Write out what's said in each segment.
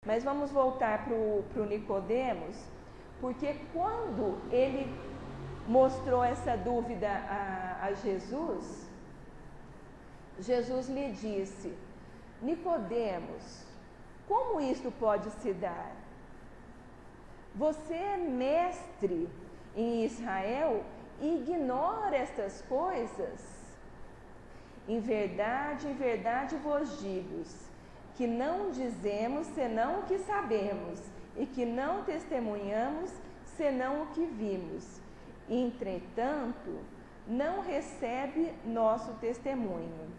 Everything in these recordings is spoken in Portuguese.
Mas vamos voltar para o Nicodemos, porque quando ele mostrou essa dúvida a Jesus, Jesus lhe disse: Nicodemos, como isto pode se dar? Você é mestre em Israel e ignora estas coisas? Em verdade vos digo, que não dizemos senão o que sabemos, e que não testemunhamos senão o que vimos. Entretanto, não recebe nosso testemunho.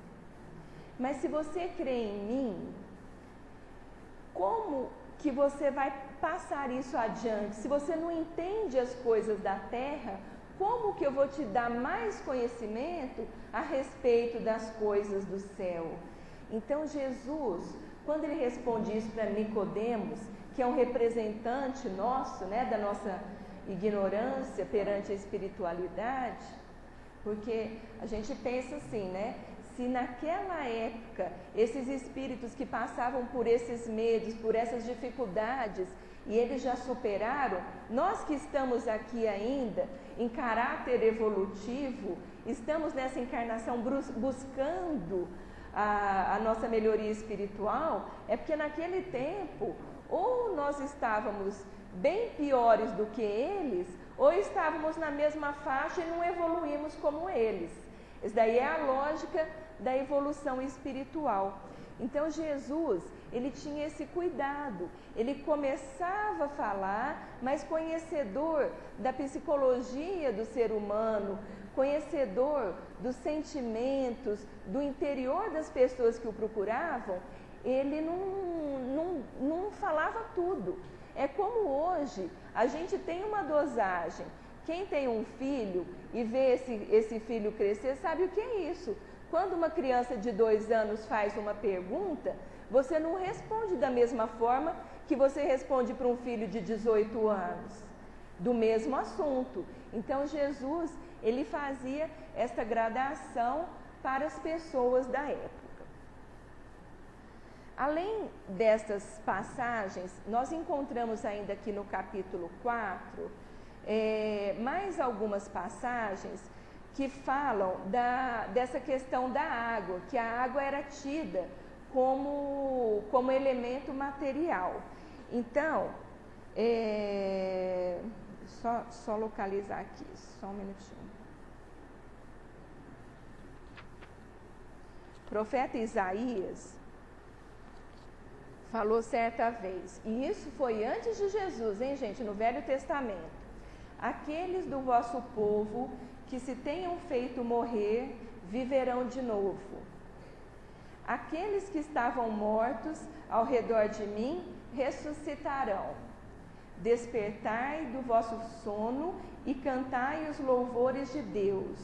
Mas se você crê em mim, como que você vai passar isso adiante? Se você não entende as coisas da terra, como que eu vou te dar mais conhecimento a respeito das coisas do céu? Então Jesus, quando ele responde isso para Nicodemos, que é um representante nosso, da nossa ignorância perante a espiritualidade, porque a gente pensa assim, se naquela época esses espíritos que passavam por esses medos, por essas dificuldades, e eles já superaram, nós que estamos aqui ainda em caráter evolutivo, estamos nessa encarnação buscando a nossa melhoria espiritual, é porque naquele tempo ou nós estávamos bem piores do que eles, ou estávamos na mesma faixa e não evoluímos como eles. Isso daí é a lógica da evolução espiritual. Então Jesus, ele tinha esse cuidado, ele começava a falar, mas conhecedor da psicologia do ser humano, conhecedor dos sentimentos, do interior das pessoas que o procuravam, ele não falava tudo. É como hoje, a gente tem uma dosagem. Quem tem um filho e vê esse filho crescer, sabe o que é isso? Quando uma criança de 2 anos faz uma pergunta, você não responde da mesma forma que você responde para um filho de 18 anos, do mesmo assunto. Então Jesus, ele fazia essa gradação para as pessoas da época. Além dessas passagens, nós encontramos ainda aqui no capítulo 4, mais algumas passagens que falam dessa questão da água, que a água era tida como elemento material. Então, só localizar aqui, só um minutinho. O profeta Isaías falou certa vez, e isso foi antes de Jesus, hein, gente, no Velho Testamento: aqueles do vosso povo que se tenham feito morrer, viverão de novo. Aqueles que estavam mortos ao redor de mim, ressuscitarão. Despertai do vosso sono e cantai os louvores de Deus,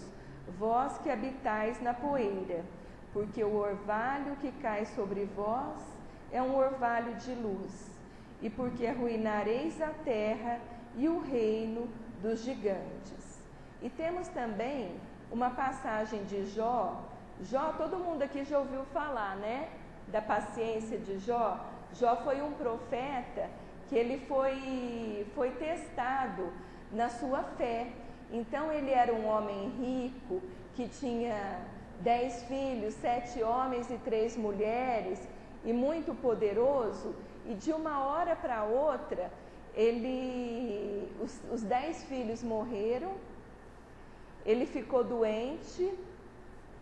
vós que habitais na poeira, porque o orvalho que cai sobre vós é um orvalho de luz, e porque arruinareis a terra e o reino dos gigantes. E temos também uma passagem de Jó. Jó, todo mundo aqui já ouviu falar, da paciência de Jó. Jó foi um profeta que ele foi testado na sua fé. Então ele era um homem rico, que tinha 10 filhos, 7 homens e 3 mulheres, e muito poderoso, e de uma hora para outra, os 10 filhos morreram, ele ficou doente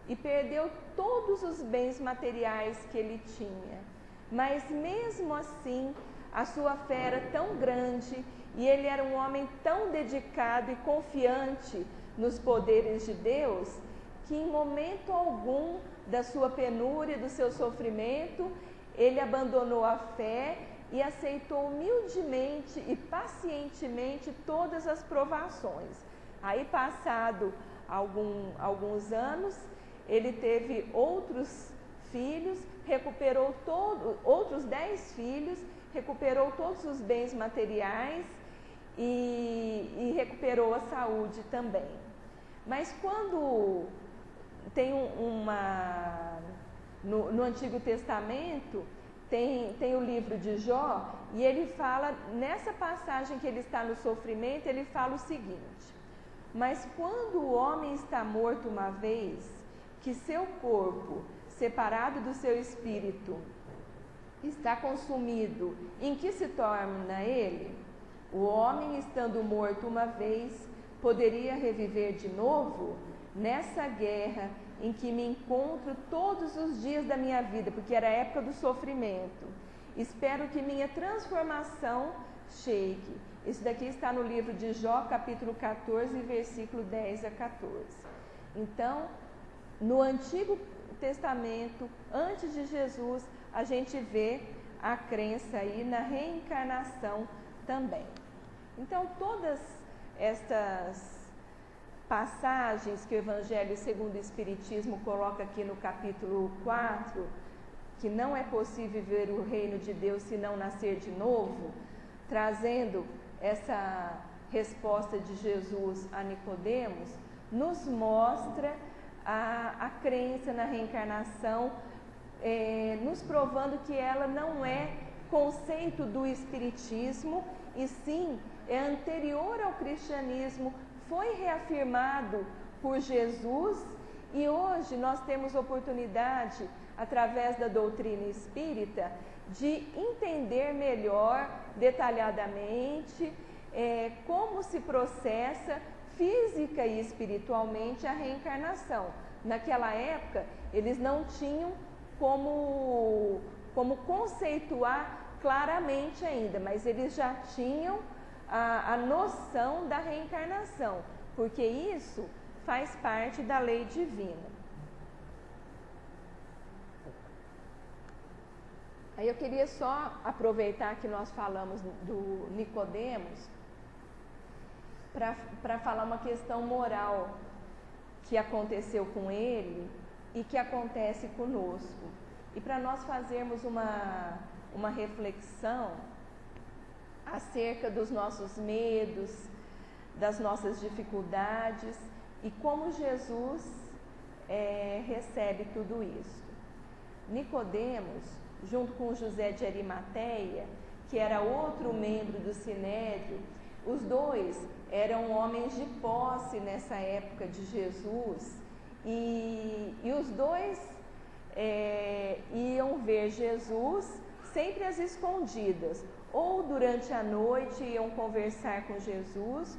e perdeu todos os bens materiais que ele tinha. Mas mesmo assim, a sua fé era tão grande e ele era um homem tão dedicado e confiante nos poderes de Deus, que em momento algum da sua penúria, do seu sofrimento, ele abandonou a fé e aceitou humildemente e pacientemente todas as provações. Aí, passado alguns anos, ele teve outros filhos, recuperou outros 10 filhos, recuperou todos os bens materiais e recuperou a saúde também. Mas quando tem no Antigo Testamento, tem o livro de Jó, e ele fala, nessa passagem que ele está no sofrimento, ele fala o seguinte: mas quando o homem está morto uma vez, que seu corpo, separado do seu espírito, está consumido, em que se torna ele? O homem, estando morto uma vez, poderia reviver de novo? Nessa guerra em que me encontro todos os dias da minha vida, porque era a época do sofrimento, espero que minha transformação chegue. Isso daqui está no livro de Jó, capítulo 14, versículo 10 a 14. Então, no Antigo Testamento, antes de Jesus, a gente vê a crença aí na reencarnação também. Então, todas estas passagens que o Evangelho segundo o Espiritismo coloca aqui no capítulo 4, que não é possível ver o reino de Deus se não nascer de novo, trazendo essa resposta de Jesus a Nicodemos, nos mostra a crença na reencarnação, nos provando que ela não é conceito do Espiritismo, e sim é anterior ao cristianismo, foi reafirmado por Jesus, e hoje nós temos oportunidade, através da doutrina espírita, de entender melhor, detalhadamente, como se processa física e espiritualmente a reencarnação. Naquela época, eles não tinham como conceituar claramente ainda, mas eles já tinham a noção da reencarnação, porque isso faz parte da lei divina. Aí eu queria só aproveitar que nós falamos do Nicodemos para falar uma questão moral que aconteceu com ele e que acontece conosco. E para nós fazermos uma reflexão acerca dos nossos medos, das nossas dificuldades e como Jesus recebe tudo isso. Nicodemos, junto com José de Arimateia, que era outro membro do Sinédrio, os dois eram homens de posse nessa época de Jesus, e os dois iam ver Jesus sempre às escondidas, ou durante a noite iam conversar com Jesus,